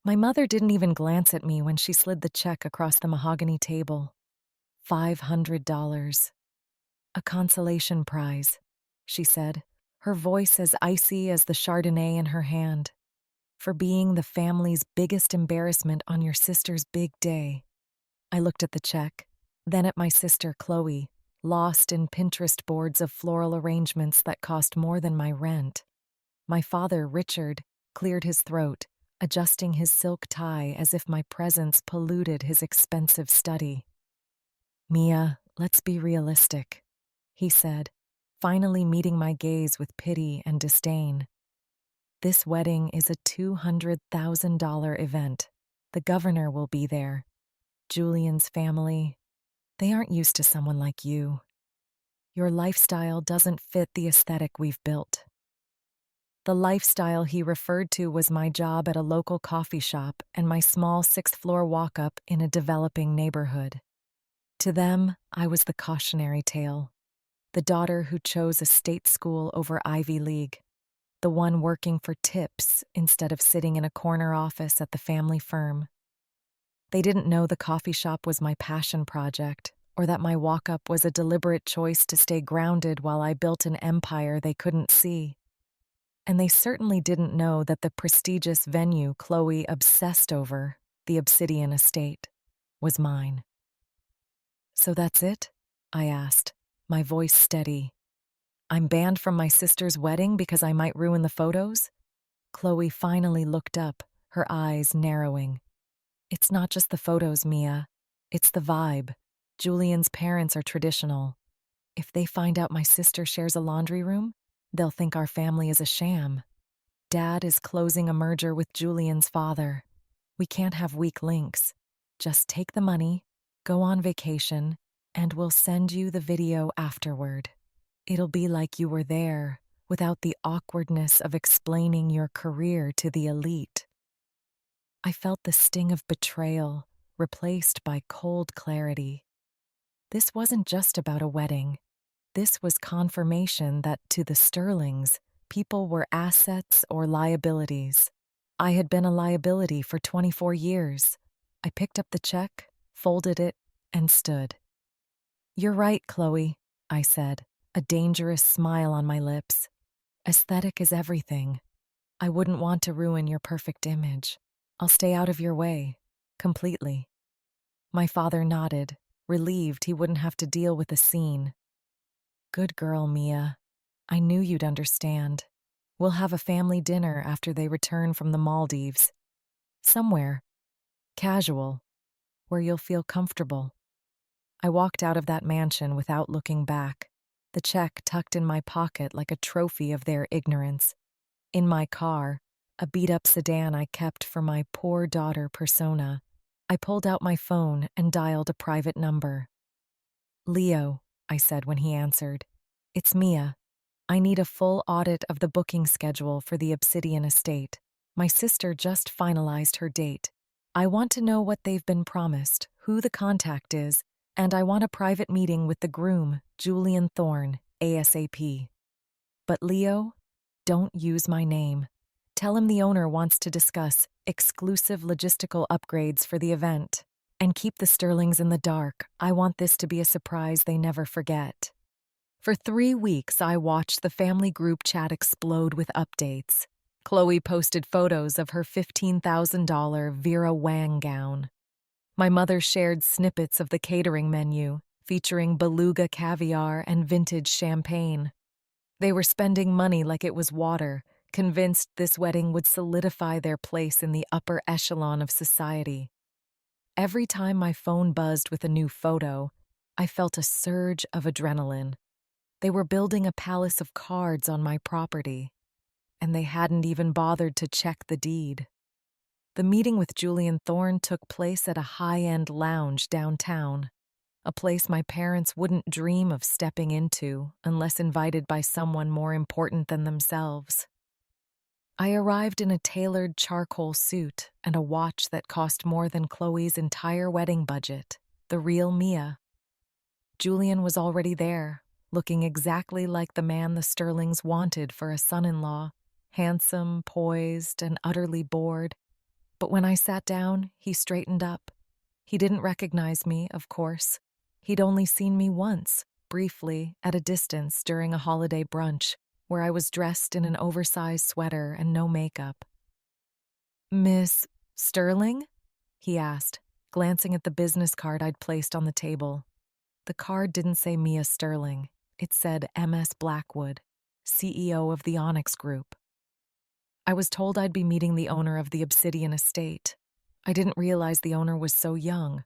My mother didn't even glance at me when she slid the check across the mahogany table. $500. A consolation prize, she said, her voice as icy as the Chardonnay in her hand, for being the family's biggest embarrassment on your sister's big day. I looked at the check, then at my sister Chloe, lost in Pinterest boards of floral arrangements that cost more than my rent. My father, Richard, cleared his throat, adjusting his silk tie as if my presence polluted his expensive study. "Mia, let's be realistic," he said, finally meeting my gaze with pity and disdain. "This wedding is a $200,000 event. The governor will be there. Julian's family, they aren't used to someone like you. Your lifestyle doesn't fit the aesthetic we've built." The lifestyle he referred to was my job at a local coffee shop and my small sixth-floor walk-up in a developing neighborhood. To them, I was the cautionary tale, the daughter who chose a state school over Ivy League, the one working for tips instead of sitting in a corner office at the family firm. They didn't know the coffee shop was my passion project, or that my walk-up was a deliberate choice to stay grounded while I built an empire they couldn't see. And they certainly didn't know that the prestigious venue Chloe obsessed over, the Obsidian Estate, was mine. "So that's it?" I asked, my voice steady. "I'm banned from my sister's wedding because I might ruin the photos?" Chloe finally looked up, her eyes narrowing. "It's not just the photos, Mia. It's the vibe. Julian's parents are traditional. If they find out my sister shares a laundry room, they'll think our family is a sham. Dad is closing a merger with Julian's father. We can't have weak links. Just take the money, go on vacation, and we'll send you the video afterward. It'll be like you were there, without the awkwardness of explaining your career to the elite." I felt the sting of betrayal, replaced by cold clarity. This wasn't just about a wedding. This was confirmation that, to the Sterlings, people were assets or liabilities. I had been a liability for 24 years. I picked up the check, folded it, and stood. "You're right, Chloe," I said, a dangerous smile on my lips. "Aesthetic is everything. I wouldn't want to ruin your perfect image. I'll stay out of your way, completely." My father nodded, relieved he wouldn't have to deal with a scene. "Good girl, Mia. I knew you'd understand. We'll have a family dinner after they return from the Maldives. Somewhere. Casual. Where you'll feel comfortable." I walked out of that mansion without looking back, the check tucked in my pocket like a trophy of their ignorance. In my car, a beat-up sedan I kept for my poor daughter persona, I pulled out my phone and dialed a private number. "Leo," I said when he answered. "It's Mia. I need a full audit of the booking schedule for the Obsidian Estate. My sister just finalized her date. I want to know what they've been promised, who the contact is, and I want a private meeting with the groom, Julian Thorne, ASAP. But Leo, don't use my name. Tell him the owner wants to discuss exclusive logistical upgrades for the event. And keep the Sterlings in the dark. I want this to be a surprise they never forget." For 3 weeks, I watched the family group chat explode with updates. Chloe posted photos of her $15,000 Vera Wang gown. My mother shared snippets of the catering menu, featuring beluga caviar and vintage champagne. They were spending money like it was water, convinced this wedding would solidify their place in the upper echelon of society. Every time my phone buzzed with a new photo, I felt a surge of adrenaline. They were building a palace of cards on my property, and they hadn't even bothered to check the deed. The meeting with Julian Thorne took place at a high-end lounge downtown, a place my parents wouldn't dream of stepping into unless invited by someone more important than themselves. I arrived in a tailored charcoal suit and a watch that cost more than Chloe's entire wedding budget, the real Mia. Julian was already there, looking exactly like the man the Sterlings wanted for a son-in-law, handsome, poised, and utterly bored. But when I sat down, he straightened up. He didn't recognize me, of course. He'd only seen me once, briefly, at a distance during a holiday brunch, where I was dressed in an oversized sweater and no makeup. "Miss Sterling?" he asked, glancing at the business card I'd placed on the table. The card didn't say Mia Sterling. It said MS Blackwood, CEO of the Onyx Group. I was told I'd be meeting the owner of the Obsidian Estate. I didn't realize the owner was so young.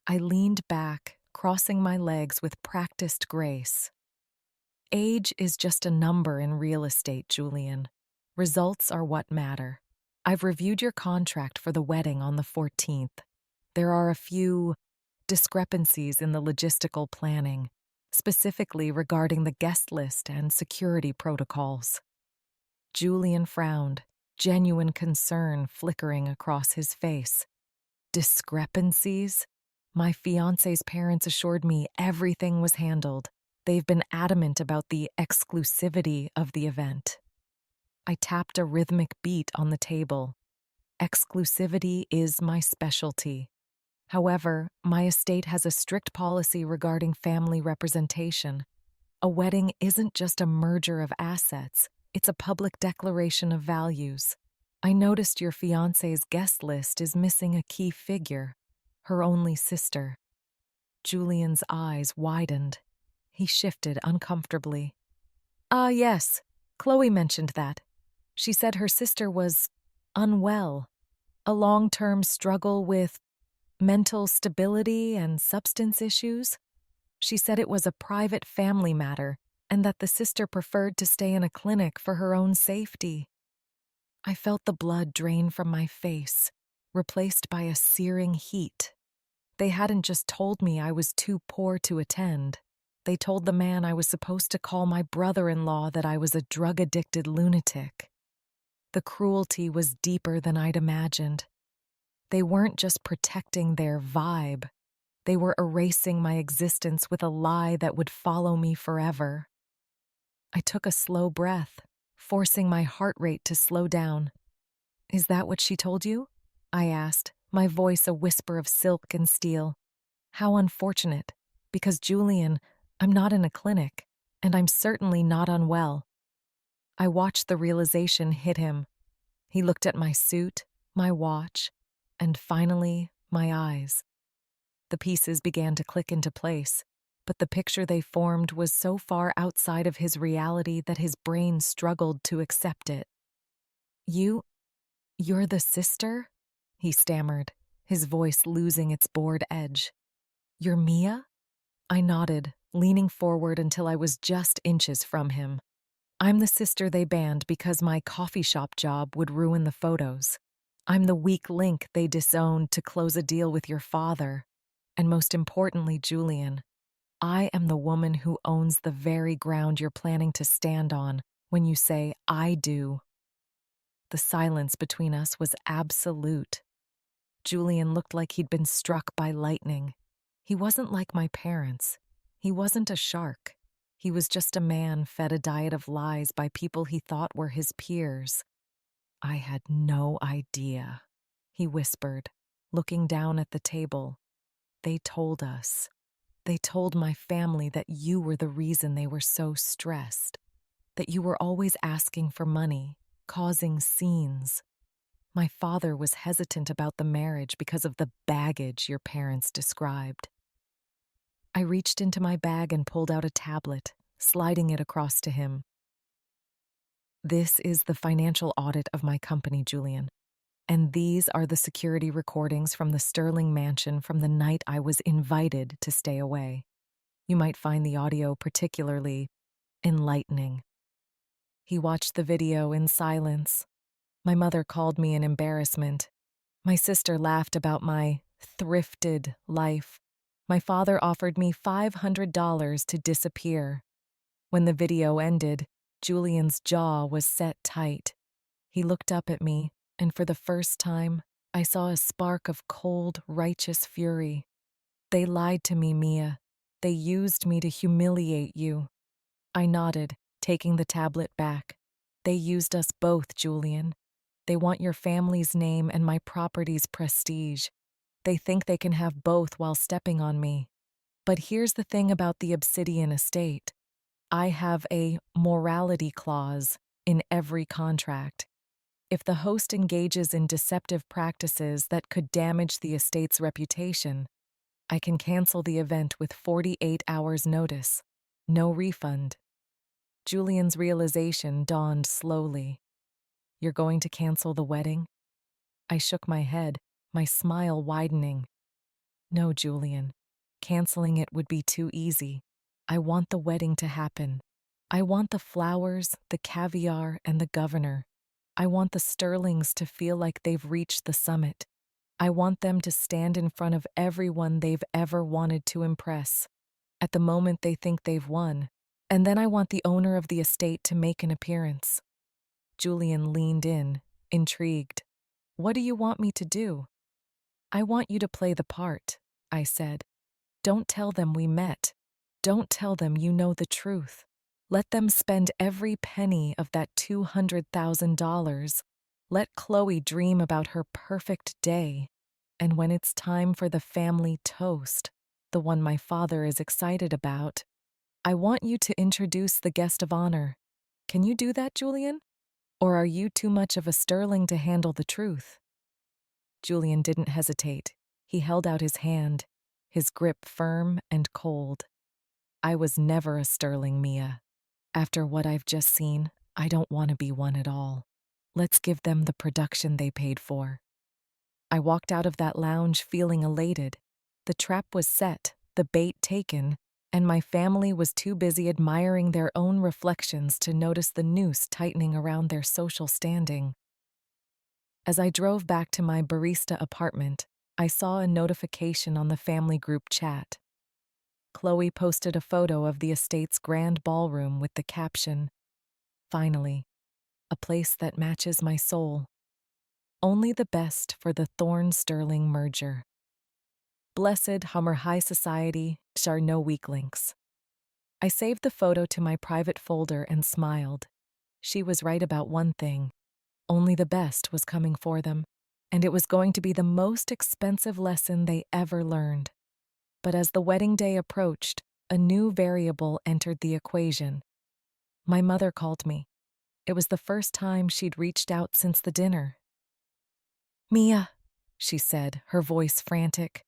I leaned back, crossing my legs with practiced grace. Age is just a number in real estate, Julian. Results are what matter. I've reviewed your contract for the wedding on the 14th. There are a few discrepancies in the logistical planning, specifically regarding the guest list and security protocols. Julian frowned, genuine concern flickering across his face. Discrepancies? My fiancé's parents assured me everything was handled. They've been adamant about the exclusivity of the event. I tapped a rhythmic beat on the table. Exclusivity is my specialty. However, my estate has a strict policy regarding family representation. A wedding isn't just a merger of assets, it's a public declaration of values. I noticed your fiancé's guest list is missing a key figure, her only sister. Julian's eyes widened. He shifted uncomfortably. Yes, Chloe mentioned that. She said her sister was unwell, a long-term struggle with mental stability and substance issues. She said it was a private family matter and that the sister preferred to stay in a clinic for her own safety. I felt the blood drain from my face, replaced by a searing heat. They hadn't just told me I was too poor to attend. They told the man I was supposed to call my brother-in-law that I was a drug-addicted lunatic. The cruelty was deeper than I'd imagined. They weren't just protecting their vibe. They were erasing my existence with a lie that would follow me forever. I took a slow breath, forcing my heart rate to slow down. "Is that what she told you?" I asked, my voice a whisper of silk and steel. How unfortunate, because Julian, I'm not in a clinic, and I'm certainly not unwell. I watched the realization hit him. He looked at my suit, my watch, and finally, my eyes. The pieces began to click into place, but the picture they formed was so far outside of his reality that his brain struggled to accept it. You're the sister?" he stammered, his voice losing its bored edge. "You're Mia?" I nodded, leaning forward until I was just inches from him. "I'm the sister they banned because my coffee shop job would ruin the photos. I'm the weak link they disowned to close a deal with your father. And most importantly, Julian, I am the woman who owns the very ground you're planning to stand on when you say, 'I do.'" The silence between us was absolute. Julian looked like he'd been struck by lightning. He wasn't like my parents. He wasn't a shark. He was just a man fed a diet of lies by people he thought were his peers. "I had no idea," he whispered, looking down at the table. "They told us. They told my family that you were the reason they were so stressed, that you were always asking for money, causing scenes. My father was hesitant about the marriage because of the baggage your parents described." I reached into my bag and pulled out a tablet, sliding it across to him. "This is the financial audit of my company, Julian. And these are the security recordings from the Sterling mansion from the night I was invited to stay away. You might find the audio particularly enlightening." He watched the video in silence. My mother called me in embarrassment. My sister laughed about my thrifted life. My father offered me $500 to disappear. When the video ended, Julian's jaw was set tight. He looked up at me, and for the first time, I saw a spark of cold, righteous fury. "They lied to me, Mia. They used me to humiliate you." I nodded, taking the tablet back. "They used us both, Julian. They want your family's name and my property's prestige. They think they can have both while stepping on me. But here's the thing about the Obsidian Estate. I have a morality clause in every contract. If the host engages in deceptive practices that could damage the estate's reputation, I can cancel the event with 48 hours' notice. No refund. Julian's realization dawned slowly. You're going to cancel the wedding? I shook my head, my smile widening. No, Julian. Canceling it would be too easy. I want the wedding to happen. I want the flowers, the caviar, and the governor. I want the Sterlings to feel like they've reached the summit. I want them to stand in front of everyone they've ever wanted to impress, at the moment they think they've won. And then I want the owner of the estate to make an appearance. Julian leaned in, intrigued. What do you want me to do? I want you to play the part, I said. Don't tell them we met. Don't tell them you know the truth. Let them spend every penny of that $200,000. Let Chloe dream about her perfect day. And when it's time for the family toast, the one my father is excited about, I want you to introduce the guest of honor. Can you do that, Julian? Or are you too much of a Sterling to handle the truth? Julian didn't hesitate. He held out his hand, his grip firm and cold. I was never a Sterling, Mia. After what I've just seen, I don't want to be one at all. Let's give them the production they paid for. I walked out of that lounge feeling elated. The trap was set, the bait taken, and my family was too busy admiring their own reflections to notice the noose tightening around their social standing. As I drove back to my barista apartment, I saw a notification on the family group chat. Chloe posted a photo of the estate's grand ballroom with the caption, "Finally, a place that matches my soul. Only the best for the Thorne-Sterling merger. Blessed Hummer High Society, share no weak links." I saved the photo to my private folder and smiled. She was right about one thing. Only the best was coming for them, and it was going to be the most expensive lesson they ever learned. But as the wedding day approached, a new variable entered the equation. My mother called me. It was the first time she'd reached out since the dinner. "Mia," she said, her voice frantic.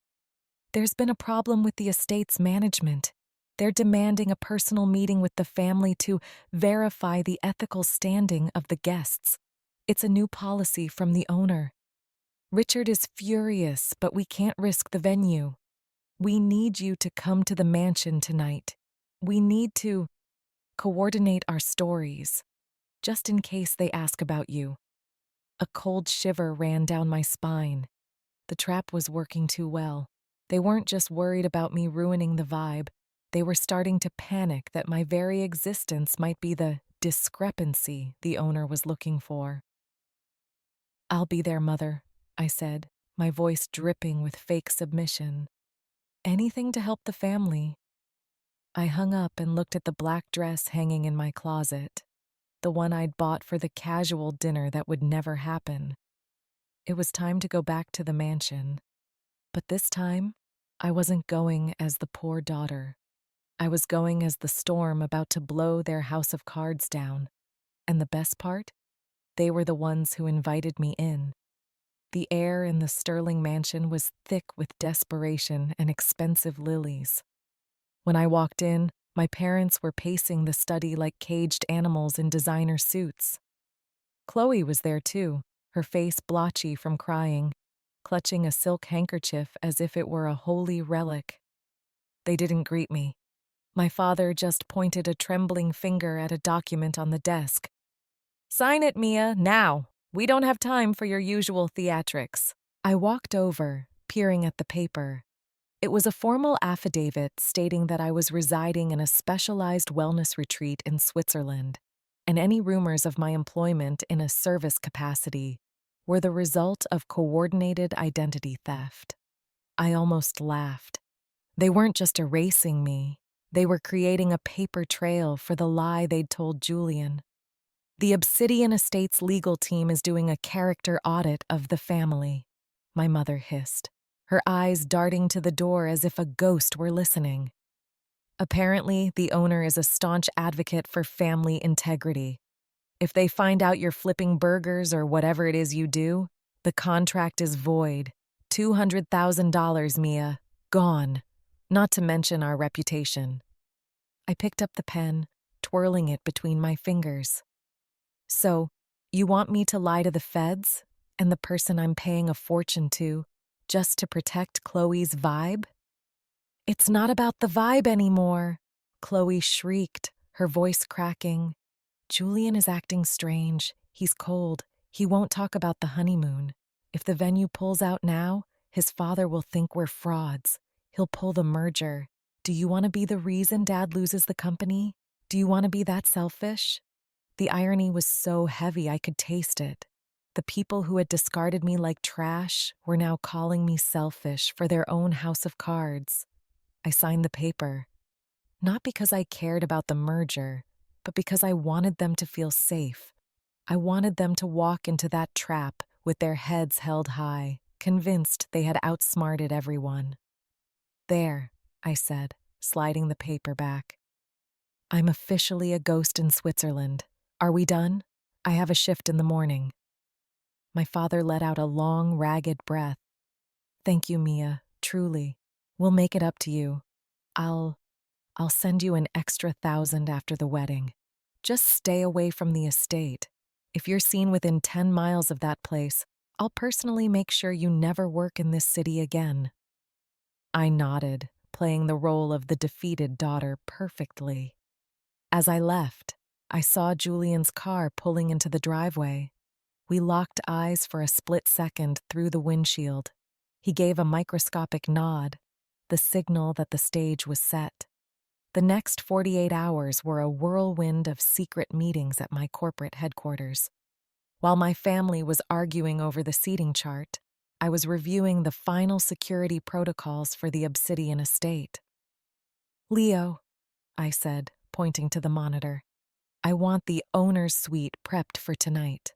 "There's been a problem with the estate's management. They're demanding a personal meeting with the family to verify the ethical standing of the guests. It's a new policy from the owner. Richard is furious, but we can't risk the venue. We need you to come to the mansion tonight. We need to coordinate our stories, just in case they ask about you." A cold shiver ran down my spine. The trap was working too well. They weren't just worried about me ruining the vibe. They were starting to panic that my very existence might be the discrepancy the owner was looking for. "I'll be there, Mother," I said, my voice dripping with fake submission. "Anything to help the family." I hung up and looked at the black dress hanging in my closet, the one I'd bought for the casual dinner that would never happen. It was time to go back to the mansion. But this time, I wasn't going as the poor daughter. I was going as the storm about to blow their house of cards down. And the best part? They were the ones who invited me in. The air in the Sterling mansion was thick with desperation and expensive lilies. When I walked in, my parents were pacing the study like caged animals in designer suits. Chloe was there too, her face blotchy from crying, clutching a silk handkerchief as if it were a holy relic. They didn't greet me. My father just pointed a trembling finger at a document on the desk. "Sign it, Mia, now. We don't have time for your usual theatrics." I walked over, peering at the paper. It was a formal affidavit stating that I was residing in a specialized wellness retreat in Switzerland, and any rumors of my employment in a service capacity were the result of coordinated identity theft. I almost laughed. They weren't just erasing me. They were creating a paper trail for the lie they'd told Julian. The Obsidian Estate's legal team is doing a character audit of the family, my mother hissed, her eyes darting to the door as if a ghost were listening. Apparently, the owner is a staunch advocate for family integrity. If they find out you're flipping burgers or whatever it is you do, the contract is void. $200,000, Mia. Gone. Not to mention our reputation. I picked up the pen, twirling it between my fingers. So, you want me to lie to the feds and the person I'm paying a fortune to just to protect Chloe's vibe? It's not about the vibe anymore, Chloe shrieked, her voice cracking. Julian is acting strange. He's cold. He won't talk about the honeymoon. If the venue pulls out now, his father will think we're frauds. He'll pull the merger. Do you want to be the reason Dad loses the company? Do you want to be that selfish? The irony was so heavy I could taste it. The people who had discarded me like trash were now calling me selfish for their own house of cards. I signed the paper. Not because I cared about the merger, but because I wanted them to feel safe. I wanted them to walk into that trap with their heads held high, convinced they had outsmarted everyone. There, I said, sliding the paper back. I'm officially a ghost in Switzerland. Are we done? I have a shift in the morning. My father let out a long, ragged breath. Thank you, Mia, truly. We'll make it up to you. I'll send you an extra 1,000 after the wedding. Just stay away from the estate. If you're seen within 10 miles of that place, I'll personally make sure you never work in this city again. I nodded, playing the role of the defeated daughter perfectly. As I left, I saw Julian's car pulling into the driveway. We locked eyes for a split second through the windshield. He gave a microscopic nod, the signal that the stage was set. The next 48 hours were a whirlwind of secret meetings at my corporate headquarters. While my family was arguing over the seating chart, I was reviewing the final security protocols for the Obsidian Estate. Leo, I said, pointing to the monitor, I want the owner's suite prepped for tonight.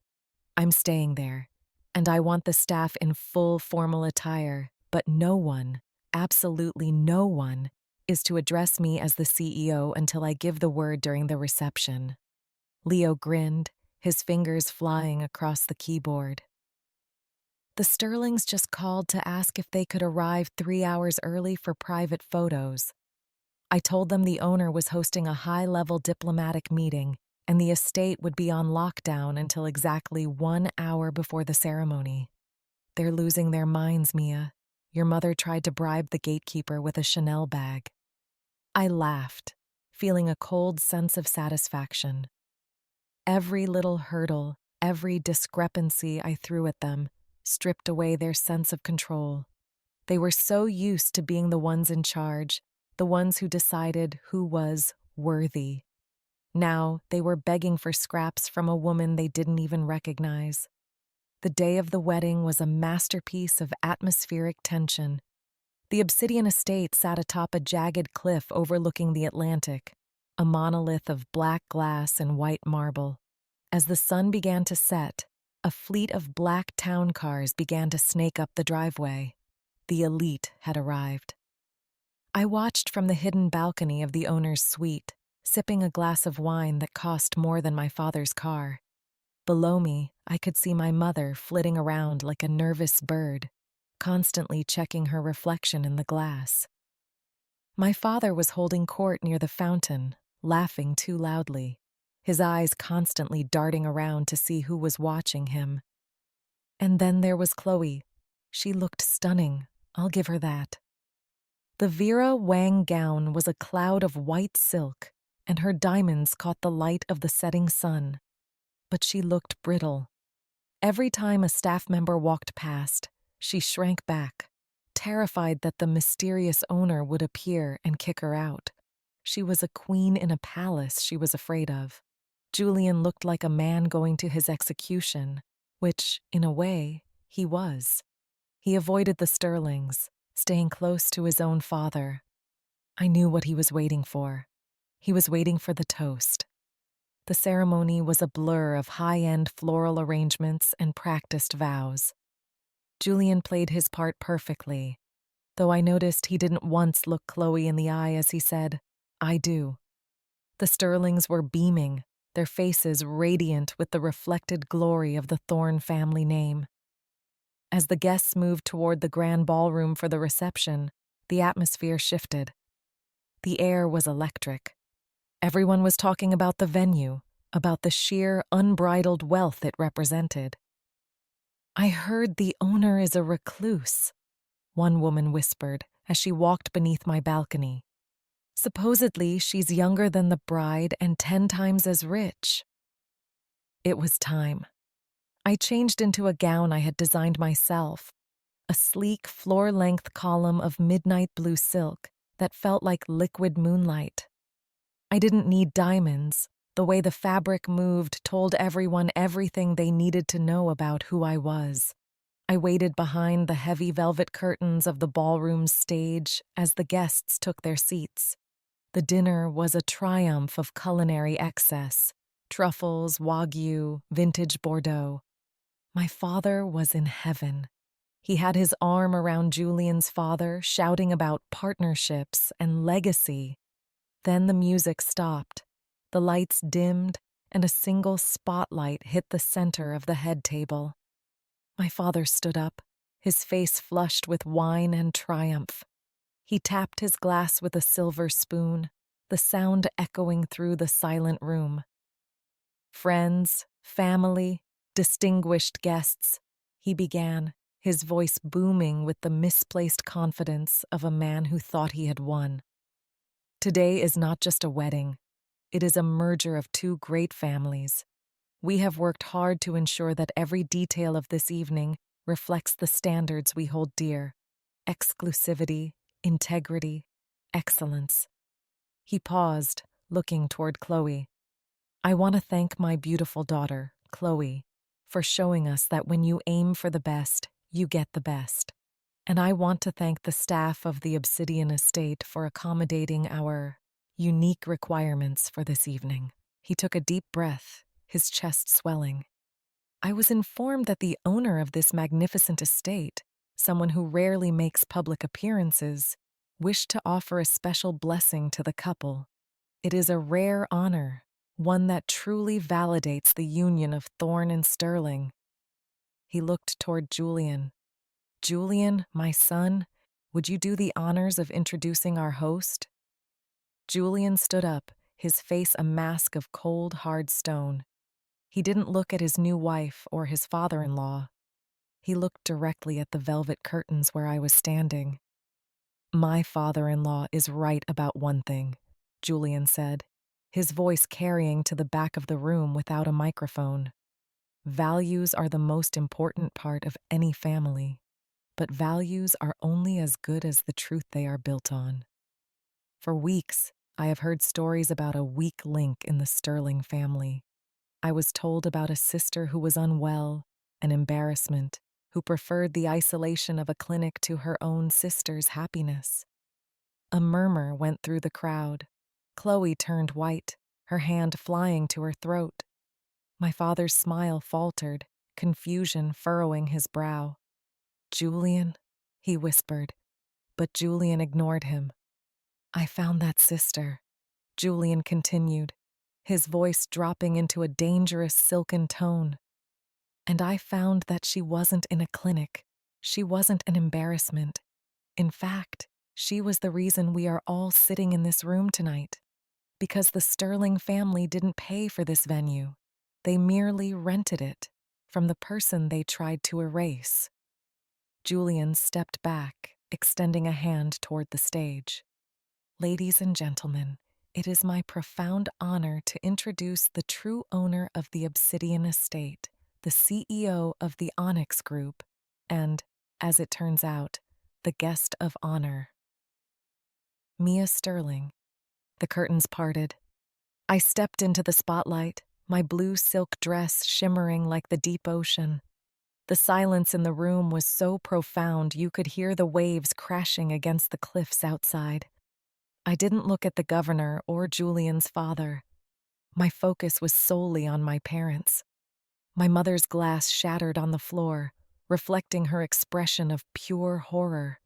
I'm staying there, and I want the staff in full formal attire, but no one, absolutely no one, is to address me as the CEO until I give the word during the reception. Leo grinned, his fingers flying across the keyboard. The Sterlings just called to ask if they could arrive 3 hours early for private photos. I told them the owner was hosting a high-level diplomatic meeting, and the estate would be on lockdown until exactly 1 hour before the ceremony. They're losing their minds, Mia. Your mother tried to bribe the gatekeeper with a Chanel bag. I laughed, feeling a cold sense of satisfaction. Every little hurdle, every discrepancy I threw at them, stripped away their sense of control. They were so used to being the ones in charge, the ones who decided who was worthy. Now they were begging for scraps from a woman they didn't even recognize. The day of the wedding was a masterpiece of atmospheric tension. The Obsidian Estate sat atop a jagged cliff overlooking the Atlantic, a monolith of black glass and white marble. As the sun began to set, a fleet of black town cars began to snake up the driveway. The elite had arrived. I watched from the hidden balcony of the owner's suite, sipping a glass of wine that cost more than my father's car. Below me, I could see my mother flitting around like a nervous bird, constantly checking her reflection in the glass. My father was holding court near the fountain, laughing too loudly, his eyes constantly darting around to see who was watching him. And then there was Chloe. She looked stunning, I'll give her that. The Vera Wang gown was a cloud of white silk, and her diamonds caught the light of the setting sun. But she looked brittle. Every time a staff member walked past, she shrank back, terrified that the mysterious owner would appear and kick her out. She was a queen in a palace she was afraid of. Julian looked like a man going to his execution, which, in a way, he was. He avoided the Sterlings, staying close to his own father. I knew what he was waiting for. He was waiting for the toast. The ceremony was a blur of high-end floral arrangements and practiced vows. Julian played his part perfectly, though I noticed he didn't once look Chloe in the eye as he said, "I do." The Sterlings were beaming, their faces radiant with the reflected glory of the Thorne family name. As the guests moved toward the grand ballroom for the reception, the atmosphere shifted. The air was electric. Everyone was talking about the venue, about the sheer, unbridled wealth it represented. "I heard the owner is a recluse," one woman whispered as she walked beneath my balcony. "Supposedly, she's younger than the bride and 10 times as rich." It was time. I changed into a gown I had designed myself, a sleek, floor-length column of midnight blue silk that felt like liquid moonlight. I didn't need diamonds. The way the fabric moved told everyone everything they needed to know about who I was. I waited behind the heavy velvet curtains of the ballroom's stage as the guests took their seats. The dinner was a triumph of culinary excess: truffles, wagyu, vintage Bordeaux. My father was in heaven. He had his arm around Julian's father, shouting about partnerships and legacy. Then the music stopped, the lights dimmed, and a single spotlight hit the center of the head table. My father stood up, his face flushed with wine and triumph. He tapped his glass with a silver spoon, the sound echoing through the silent room. "Friends, family, distinguished guests," he began, his voice booming with the misplaced confidence of a man who thought he had won. "Today is not just a wedding. It is a merger of two great families. We have worked hard to ensure that every detail of this evening reflects the standards we hold dear: exclusivity, integrity, excellence." He paused, looking toward Chloe. "I want to thank my beautiful daughter, Chloe, for showing us that when you aim for the best, you get the best. And I want to thank the staff of the Obsidian Estate for accommodating our unique requirements for this evening." He took a deep breath, his chest swelling. I was informed that the owner of this magnificent estate, someone who rarely makes public appearances, wished to offer a special blessing to the couple. It is a rare honor, one that truly validates the union of Thorne and Sterling. He looked toward Julian. "Julian, my son, would you do the honors of introducing our host?" Julian stood up, his face a mask of cold, hard stone. He didn't look at his new wife or his father-in-law. He looked directly at the velvet curtains where I was standing. "My father-in-law is right about one thing," Julian said, his voice carrying to the back of the room without a microphone. "Values are the most important part of any family, but values are only as good as the truth they are built on. For weeks, I have heard stories about a weak link in the Sterling family. I was told about a sister who was unwell, an embarrassment, who preferred the isolation of a clinic to her own sister's happiness." A murmur went through the crowd. Chloe turned white, her hand flying to her throat. My father's smile faltered, confusion furrowing his brow. "Julian," he whispered, but Julian ignored him. "I found that sister," Julian continued, his voice dropping into a dangerous silken tone. "And I found that she wasn't in a clinic. She wasn't an embarrassment. In fact, she was the reason we are all sitting in this room tonight. Because the Sterling family didn't pay for this venue. They merely rented it from the person they tried to erase." Julian stepped back, extending a hand toward the stage. "Ladies and gentlemen, it is my profound honor to introduce the true owner of the Obsidian Estate, the CEO of the Onyx Group, and, as it turns out, the guest of honor, Mia Sterling." The curtains parted. I stepped into the spotlight, my blue silk dress shimmering like the deep ocean. The silence in the room was so profound you could hear the waves crashing against the cliffs outside. I didn't look at the governor or Julian's father. My focus was solely on my parents. My mother's glass shattered on the floor, reflecting her expression of pure horror.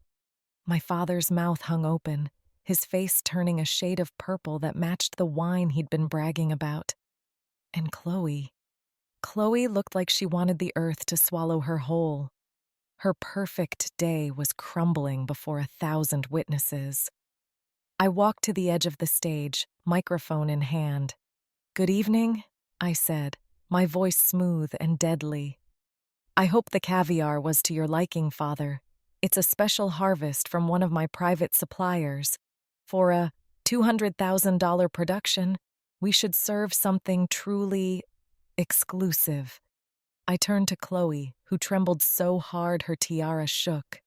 My father's mouth hung open, his face turning a shade of purple that matched the wine he'd been bragging about. And Chloe looked like she wanted the earth to swallow her whole. Her perfect day was crumbling before 1,000 witnesses. I walked to the edge of the stage, microphone in hand. "Good evening," I said, my voice smooth and deadly. "I hope the caviar was to your liking, Father. It's a special harvest from one of my private suppliers. For a $200,000 production, we should serve something truly exclusive." I turned to Chloe, who trembled so hard her tiara shook.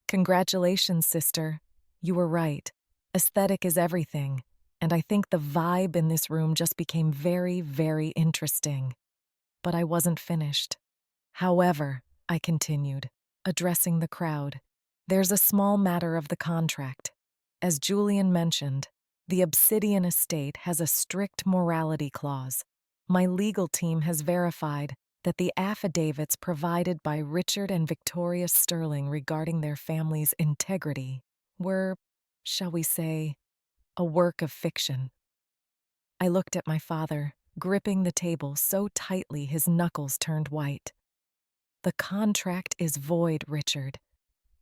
"Congratulations, sister. You were right. Aesthetic is everything, and I think the vibe in this room just became very, very interesting." But I wasn't finished. "However," I continued, addressing the crowd, "there's a small matter of the contract. As Julian mentioned, the Obsidian Estate has a strict morality clause. My legal team has verified that the affidavits provided by Richard and Victoria Sterling regarding their family's integrity were, shall we say, a work of fiction." I looked at my father, gripping the table so tightly his knuckles turned white. "The contract is void, Richard.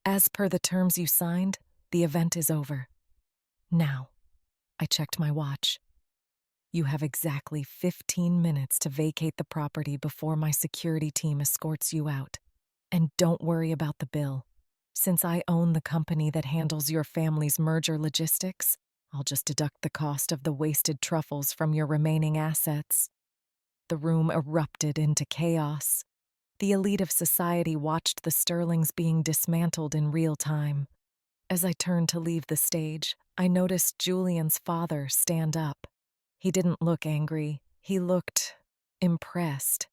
As per the terms you signed, the event is over. Now," I checked my watch, "you have exactly 15 minutes to vacate the property before my security team escorts you out. And don't worry about the bill. Since I own the company that handles your family's merger logistics, I'll just deduct the cost of the wasted truffles from your remaining assets." The room erupted into chaos. The elite of society watched the Sterlings being dismantled in real time. As I turned to leave the stage, I noticed Julian's father stand up. He didn't look angry. He looked impressed.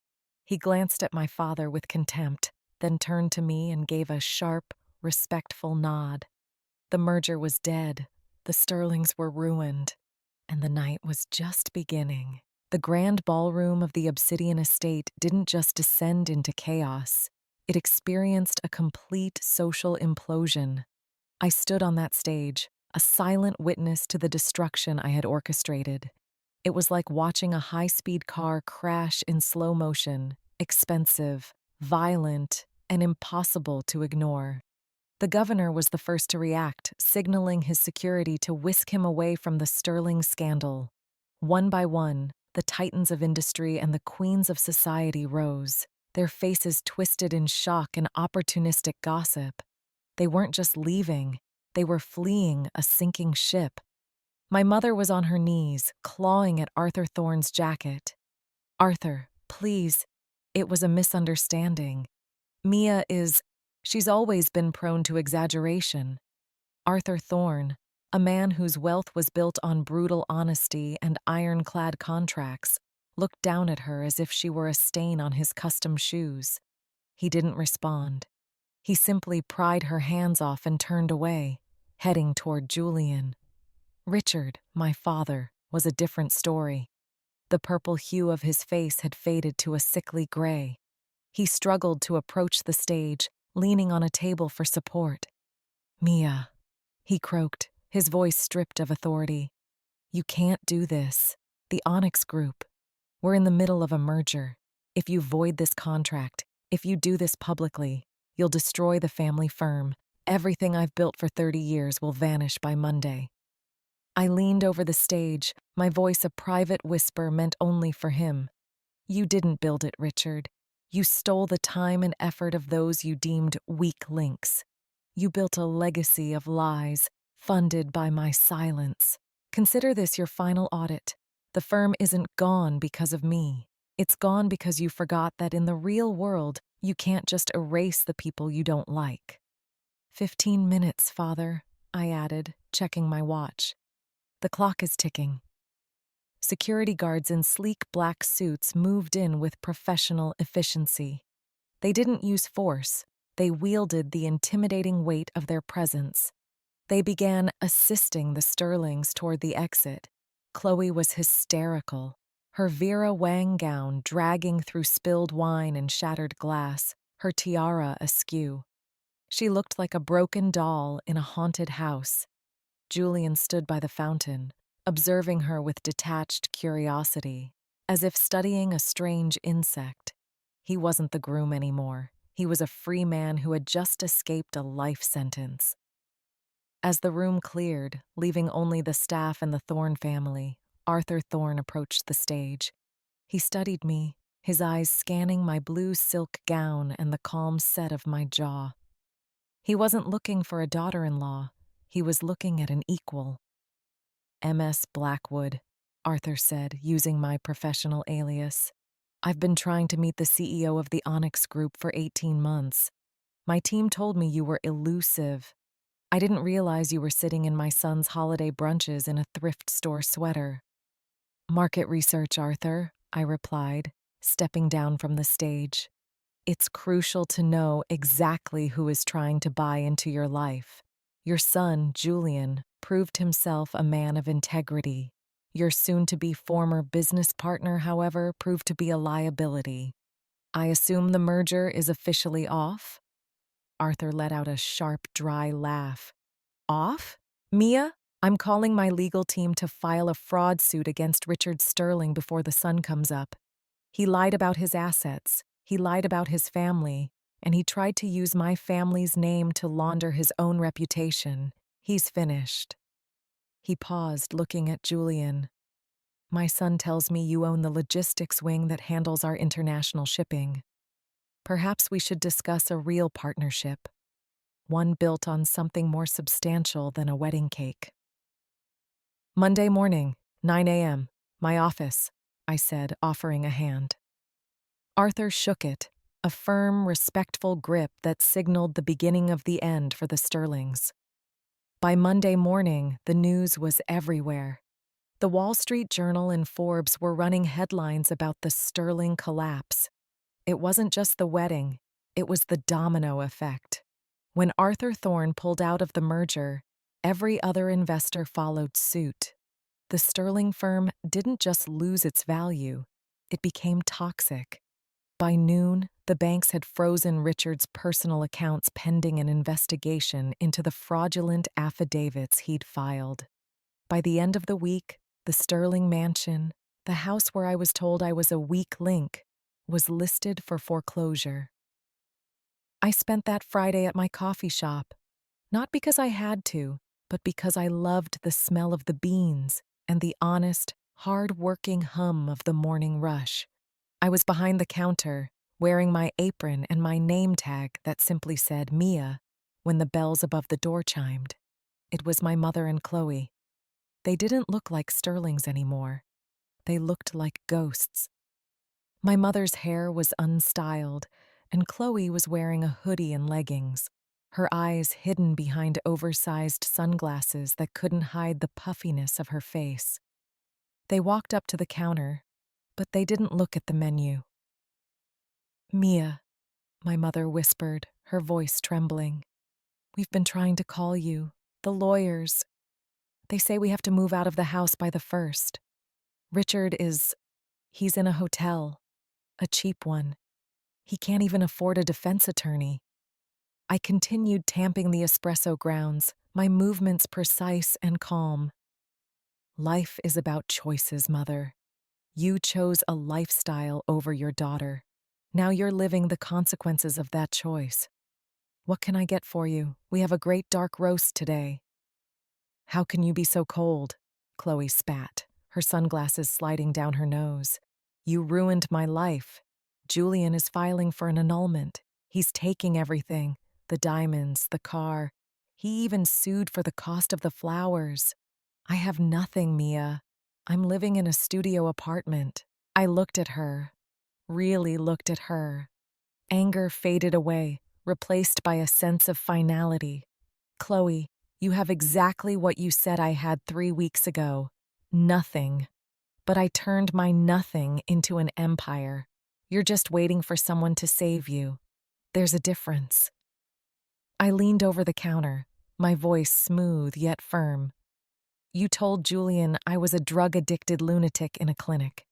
He glanced at my father with contempt, then turned to me and gave a sharp, respectful nod. The merger was dead. The Sterlings were ruined. And the night was just beginning. The grand ballroom of the Obsidian Estate didn't just descend into chaos. It experienced a complete social implosion. I stood on that stage, a silent witness to the destruction I had orchestrated. It was like watching a high-speed car crash in slow motion, expensive, violent, and impossible to ignore. The governor was the first to react, signaling his security to whisk him away from the Sterling scandal. One by one, the titans of industry and the queens of society rose, their faces twisted in shock and opportunistic gossip. They weren't just leaving, they were fleeing a sinking ship. My mother was on her knees, clawing at Arthur Thorne's jacket. "Arthur, please. It was a misunderstanding. She's always been prone to exaggeration." Arthur Thorne, a man whose wealth was built on brutal honesty and ironclad contracts, looked down at her as if she were a stain on his custom shoes. He didn't respond. He simply pried her hands off and turned away, heading toward Julian. Richard, my father, was a different story. The purple hue of his face had faded to a sickly gray. He struggled to approach the stage, leaning on a table for support. "Mia," he croaked, his voice stripped of authority. "You can't do this. The Onyx Group. We're in the middle of a merger. If you void this contract, if you do this publicly, you'll destroy the family firm. Everything I've built for 30 years will vanish by Monday." I leaned over the stage, my voice a private whisper meant only for him. "You didn't build it, Richard. You stole the time and effort of those you deemed weak links. You built a legacy of lies, funded by my silence. Consider this your final audit. The firm isn't gone because of me. It's gone because you forgot that in the real world, you can't just erase the people you don't like." 15 minutes, Father, I added, checking my watch. "The clock is ticking." Security guards in sleek black suits moved in with professional efficiency. They didn't use force. They wielded the intimidating weight of their presence. They began assisting the Sterlings toward the exit. Chloe was hysterical. her Vera Wang gown dragging through spilled wine and shattered glass, her tiara askew. She looked like a broken doll in a haunted house. Julian stood by the fountain, observing her with detached curiosity, as if studying a strange insect. He wasn't the groom anymore. He was a free man who had just escaped a life sentence. As the room cleared, leaving only the staff and the Thorne family, Arthur Thorne approached the stage. He studied me, his eyes scanning my blue silk gown and the calm set of my jaw. He wasn't looking for a daughter-in-law. He was looking at an equal. MS Blackwood, Arthur said, using my professional alias. I've been trying to meet the CEO of the Onyx Group for 18 months. My team told me you were elusive. I didn't realize you were sitting in my son's holiday brunches in a thrift store sweater. Market research, Arthur, I replied, stepping down from the stage. It's crucial to know exactly who is trying to buy into your life. Your son, Julian, proved himself a man of integrity. Your soon-to-be former business partner, however, proved to be a liability. I assume the merger is officially off? Arthur let out a sharp, dry laugh. Off? Mia, I'm calling my legal team to file a fraud suit against Richard Sterling before the sun comes up. He lied about his assets, he lied about his family, and he tried to use my family's name to launder his own reputation. He's finished. He paused, looking at Julian. My son tells me you own the logistics wing that handles our international shipping. Perhaps we should discuss a real partnership, one built on something more substantial than a wedding cake. Monday morning, 9 a.m., my office, I said, offering a hand. Arthur shook it, a firm, respectful grip that signaled the beginning of the end for the Sterlings. By Monday morning, the news was everywhere. The Wall Street Journal and Forbes were running headlines about the Sterling collapse. It wasn't just the wedding, it was the domino effect. When Arthur Thorne pulled out of the merger, every other investor followed suit. The Sterling firm didn't just lose its value, it became toxic. By noon, the banks had frozen Richard's personal accounts pending an investigation into the fraudulent affidavits he'd filed. By the end of the week, the Sterling mansion, the house where I was told I was a weak link, was listed for foreclosure. I spent that Friday at my coffee shop, not because I had to, but because I loved the smell of the beans and the honest, hard-working hum of the morning rush. I was behind the counter, wearing my apron and my name tag that simply said Mia, when the bells above the door chimed. It was my mother and Chloe. They didn't look like Sterlings anymore. They looked like ghosts. My mother's hair was unstyled, and Chloe was wearing a hoodie and leggings, her eyes hidden behind oversized sunglasses that couldn't hide the puffiness of her face. They walked up to the counter, but they didn't look at the menu. Mia, my mother whispered, her voice trembling. We've been trying to call you. The lawyers. They say we have to move out of the house by the 1st. He's in a hotel. A cheap one. He can't even afford a defense attorney. I continued tamping the espresso grounds, my movements precise and calm. Life is about choices, Mother. You chose a lifestyle over your daughter. Now you're living the consequences of that choice. What can I get for you? We have a great dark roast today. How can you be so cold? Chloe spat, her sunglasses sliding down her nose. You ruined my life. Julian is filing for an annulment. He's taking everything, the diamonds, the car. He even sued for the cost of the flowers. I have nothing, Mia. I'm living in a studio apartment. I looked at her, really looked at her. Anger faded away, replaced by a sense of finality. Chloe, you have exactly what you said I had 3 weeks ago. Nothing. But I turned my nothing into an empire. You're just waiting for someone to save you. There's a difference. I leaned over the counter, my voice smooth yet firm. You told Julian I was a drug-addicted lunatic in a clinic.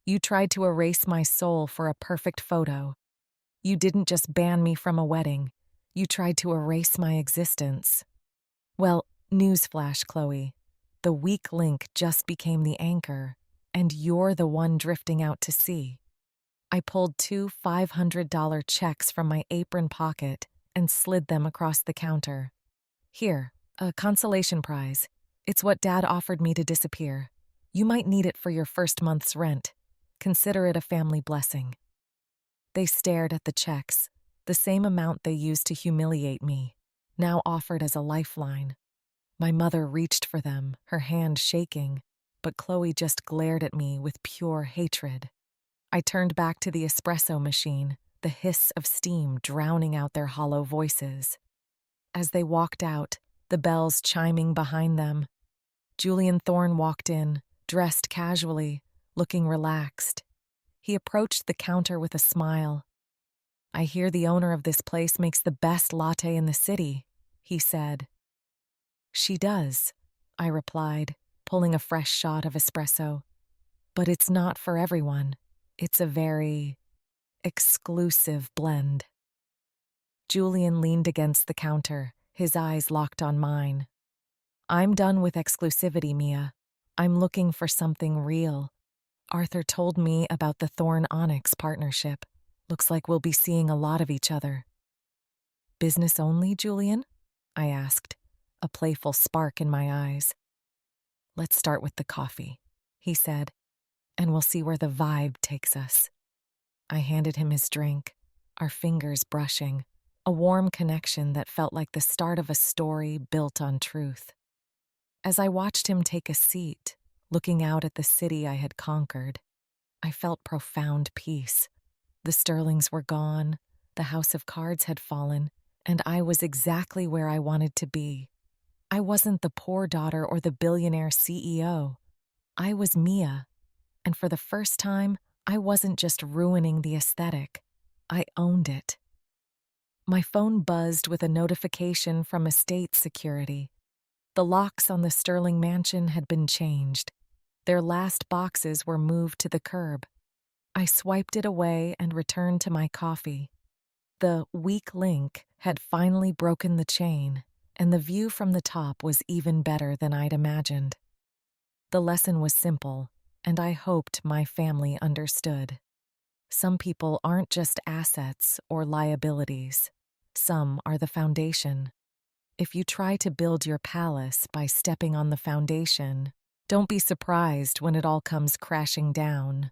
You tried to erase my soul for a perfect photo. You didn't just ban me from a wedding. You tried to erase my existence. Well, newsflash, Chloe. The weak link just became the anchor, and you're the one drifting out to sea. I pulled two $500 checks from my apron pocket and slid them across the counter. Here, a consolation prize. It's what Dad offered me to disappear. You might need it for your first month's rent. Consider it a family blessing. They stared at the checks, the same amount they used to humiliate me, now offered as a lifeline. My mother reached for them, her hand shaking, but Chloe just glared at me with pure hatred. I turned back to the espresso machine, the hiss of steam drowning out their hollow voices. As they walked out, the bells chiming behind them, Julian Thorne walked in, dressed casually, looking relaxed. He approached the counter with a smile. "I hear the owner of this place makes the best latte in the city," he said. "She does," I replied, pulling a fresh shot of espresso. "But it's not for everyone. It's a very exclusive blend." Julian leaned against the counter, his eyes locked on mine. "I'm done with exclusivity, Mia. I'm looking for something real. Arthur told me about the Thorne Onyx partnership. Looks like we'll be seeing a lot of each other." "Business only, Julian?" I asked, a playful spark in my eyes. "Let's start with the coffee," he said, "and we'll see where the vibe takes us." I handed him his drink, our fingers brushing, a warm connection that felt like the start of a story built on truth. As I watched him take a seat, looking out at the city I had conquered, I felt profound peace. The Sterlings were gone, the house of cards had fallen, and I was exactly where I wanted to be. I wasn't the poor daughter or the billionaire CEO. I was Mia, and for the first time, I wasn't just ruining the aesthetic. I owned it. My phone buzzed with a notification from estate security. The locks on the Sterling mansion had been changed. Their last boxes were moved to the curb. I swiped it away and returned to my coffee. The weak link had finally broken the chain, and the view from the top was even better than I'd imagined. The lesson was simple, and I hoped my family understood. Some people aren't just assets or liabilities. Some are the foundation. If you try to build your palace by stepping on the foundation, don't be surprised when it all comes crashing down.